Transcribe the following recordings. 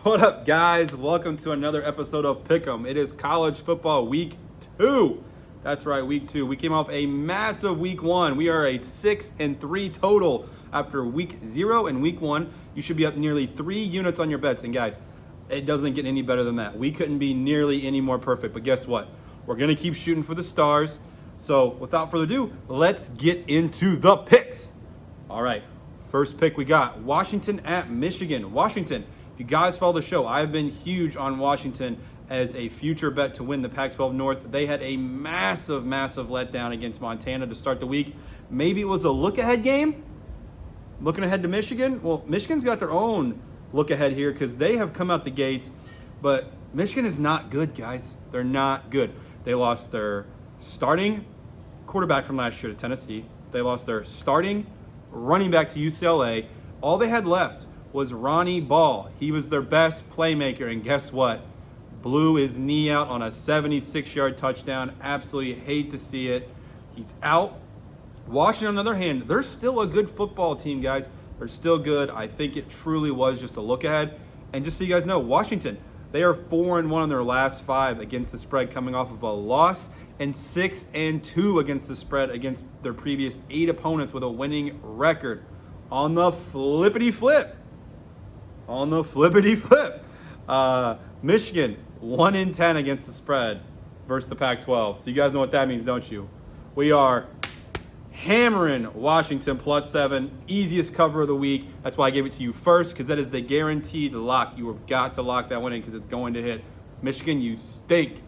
What up, guys? Welcome to another episode of Pick'Em. It is college football week 2. That's right, week 2. We came off a massive week 1. We are a 6-3 total after week 0 and week 1. You should be up nearly 3 units on your bets. And guys, it doesn't get any better than that. We couldn't be nearly any more perfect. But guess what? We're going to keep shooting for the stars. So without further ado, let's get into the picks. All right, first pick we got Washington at Michigan. Washington. If you guys follow the show, I've been huge on Washington as a future bet to win the Pac-12 North. They had a massive letdown against Montana to start the week. Maybe it was a look-ahead game, looking ahead to Michigan. Well, Michigan's got their own look-ahead here because they have come out the gates, but Michigan is not good, guys. They're not good. They lost their starting quarterback from last year to Tennessee. They lost their starting running back to UCLA. All they had left was Ronnie Ball. He was their best playmaker, and guess what? Blew his knee out on a 76-yard touchdown. Absolutely hate to see it. He's out. Washington, on the other hand, they're still a good football team, guys. They're still good. I think it truly was just a look ahead. And just so you guys know, Washington, they are 4-1 on their last 5 against the spread, coming off of a loss, and 6-2 against the spread against their previous 8 opponents with a winning record. On the flippity flip, Michigan 1-10 against the spread versus the Pac-12. So you guys know what that means, don't you? We are hammering Washington +7, easiest cover of the week. That's why I gave it to you first, because that is the guaranteed lock. You have got to lock that one in because it's going to hit. Michigan, you stink.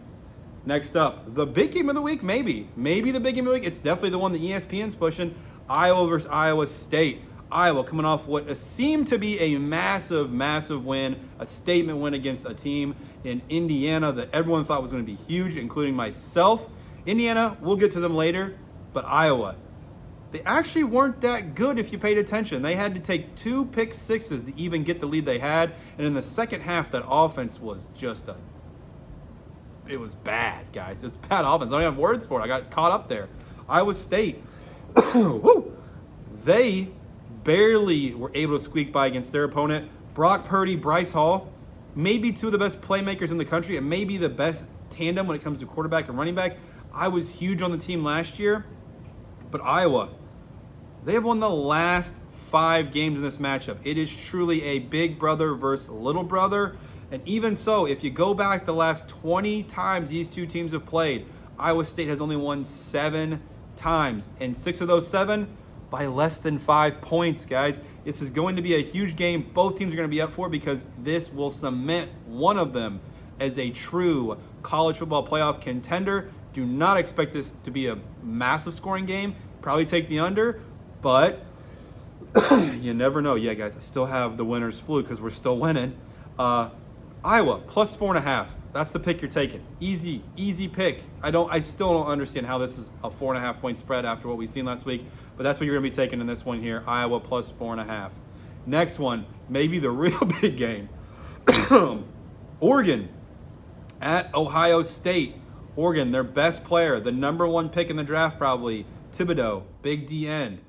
Next up, the big game of the week, maybe the big game of the week. It's definitely the one that ESPN's pushing. Iowa versus Iowa State. Iowa coming off what seemed to be a massive win, a statement win against a team in Indiana that everyone thought was going to be huge, including myself. Indiana, we'll get to them later, but Iowa, they actually weren't that good if you paid attention. They had to take 2 pick sixes to even get the lead they had, and in the second half, that offense was just it was bad, guys. It's bad offense. I don't have words for it. I got caught up there. Iowa State, woo, they barely were able to squeak by against their opponent. Brock Purdy, Bryce Hall, maybe 2 of the best playmakers in the country and maybe the best tandem when it comes to quarterback and running back. I was huge on the team last year, but Iowa, they have won the last 5 games in this matchup. It is truly a big brother versus little brother. And even so, if you go back the last 20 times these 2 teams have played, Iowa State has only won 7 times. And 6 of those 7 by less than 5 points, guys. This is going to be a huge game. Both teams are going to be up for it because this will cement one of them as a true college football playoff contender. Do not expect this to be a massive scoring game. Probably take the under, but you never know. Yeah, guys, I still have the winner's flu because we're still winning. Iowa +4.5. That's the pick you're taking. Easy pick. I still don't understand how this is a 4.5 point spread after what we've seen last week, but that's what you're gonna be taking in this one here. Iowa +4.5. Next one, maybe the real big game. Oregon at Ohio State. Oregon, their best player, the number 1 pick in the draft probably, Thibodeau, big D end,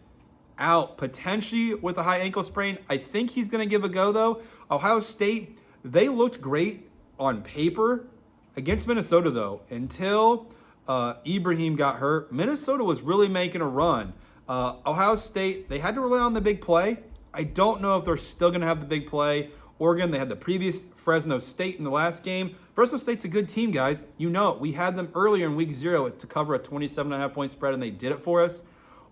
out potentially with a high ankle sprain. I think he's gonna give a go though. Ohio State, they looked great on paper against Minnesota, though. Until Ibrahim got hurt, Minnesota was really making a run. Ohio State, they had to rely on the big play. I don't know if they're still going to have the big play. Oregon, they had the previous Fresno State in the last game. Fresno State's a good team, guys. You know it. We had them earlier in week 0 to cover a 27.5 point spread, and they did it for us.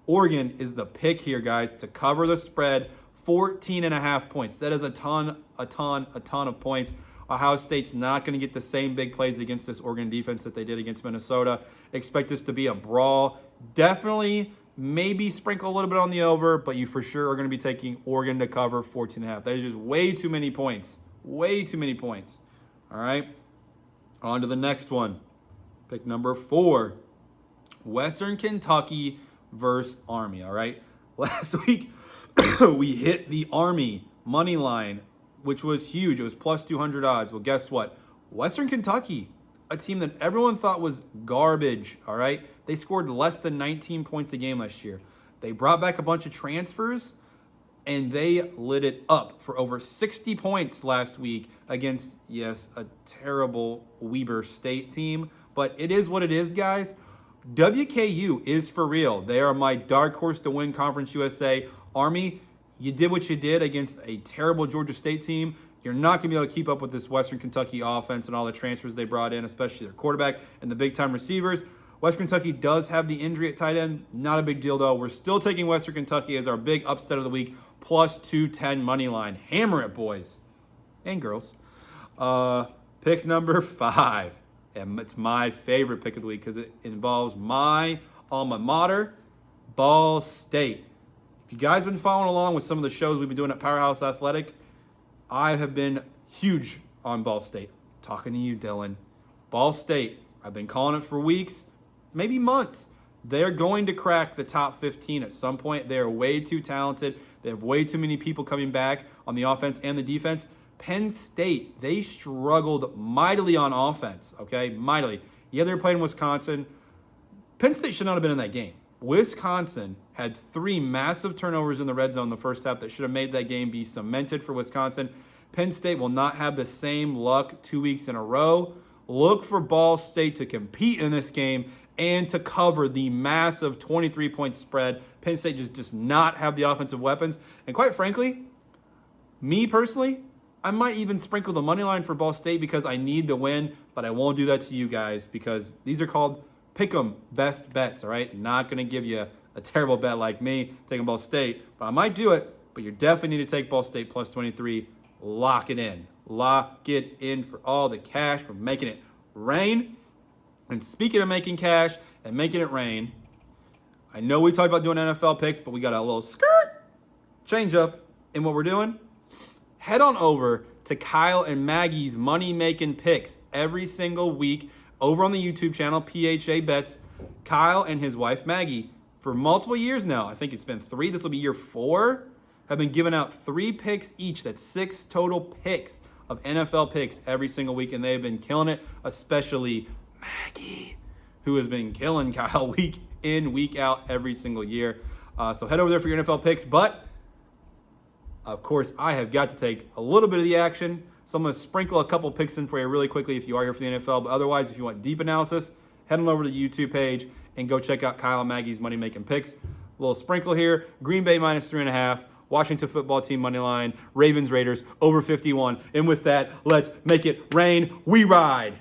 Oregon is the pick here, guys, to cover the spread. 14.5 points. That is a ton of points. Ohio State's not going to get the same big plays against this Oregon defense that they did against Minnesota. Expect this to be a brawl. Definitely, maybe sprinkle a little bit on the over, but you for sure are going to be taking Oregon to cover 14.5. That is just way too many points. Way too many points. All right. On to the next one. Pick number 4. Western Kentucky versus Army. All right. Last week, we hit the Army money line, which was huge. It was +200 odds. Well, guess what? Western Kentucky, a team that everyone thought was garbage, all right? They scored less than 19 points a game last year. They brought back a bunch of transfers, and they lit it up for over 60 points last week against, yes, a terrible Weber State team. But it is what it is, guys. WKU is for real. They are my dark horse to win Conference USA. Army, you did what you did against a terrible Georgia State team. You're not going to be able to keep up with this Western Kentucky offense and all the transfers they brought in, especially their quarterback and the big-time receivers. Western Kentucky does have the injury at tight end. Not a big deal, though. We're still taking Western Kentucky as our big upset of the week, plus 210 money line. Hammer it, boys and girls. Pick number 5. And it's my favorite pick of the week because it involves my alma mater, Ball State. If you guys have been following along with some of the shows we've been doing at Powerhouse Athletic, I have been huge on Ball State. Talking to you, Dylan. Ball State, I've been calling it for weeks, maybe months. They're going to crack the top 15 at some point. They are way too talented. They have way too many people coming back on the offense and the defense. Penn State, they struggled mightily on offense, okay? Mightily. Yeah, they were playing Wisconsin. Penn State should not have been in that game. Wisconsin had 3 massive turnovers in the red zone in the first half that should have made that game be cemented for Wisconsin. Penn State will not have the same luck 2 weeks in a row. Look for Ball State to compete in this game and to cover the massive 23-point spread. Penn State just does not have the offensive weapons. And quite frankly, me personally, I might even sprinkle the money line for Ball State because I need the win, but I won't do that to you guys because these are called Pick'Em best bets, all right? Not going to give you a terrible bet like me taking Ball State, but I might do it, but you definitely need to take Ball State plus 23. Lock it in. Lock it in for all the cash. We're making it rain. And speaking of making cash and making it rain, I know we talked about doing NFL picks, but we got a little skirt change up in what we're doing. Head on over to Kyle and Maggie's money-making picks every single week over on the YouTube channel, PHA Bets. Kyle and his wife, Maggie, for multiple years now, I think it's been 3, this will be year 4, have been giving out 3 picks each. That's 6 total picks of NFL picks every single week, and they've been killing it, especially Maggie, who has been killing Kyle week in, week out, every single year. So head over there for your NFL picks, but of course, I have got to take a little bit of the action, so I'm going to sprinkle a couple picks in for you really quickly if you are here for the NFL. But otherwise, if you want deep analysis, head on over to the YouTube page and go check out Kyle and Maggie's Money Making Picks. A little sprinkle here. Green Bay minus 3.5. Washington football team money line. Ravens Raiders over 51. And with that, let's make it rain. We ride.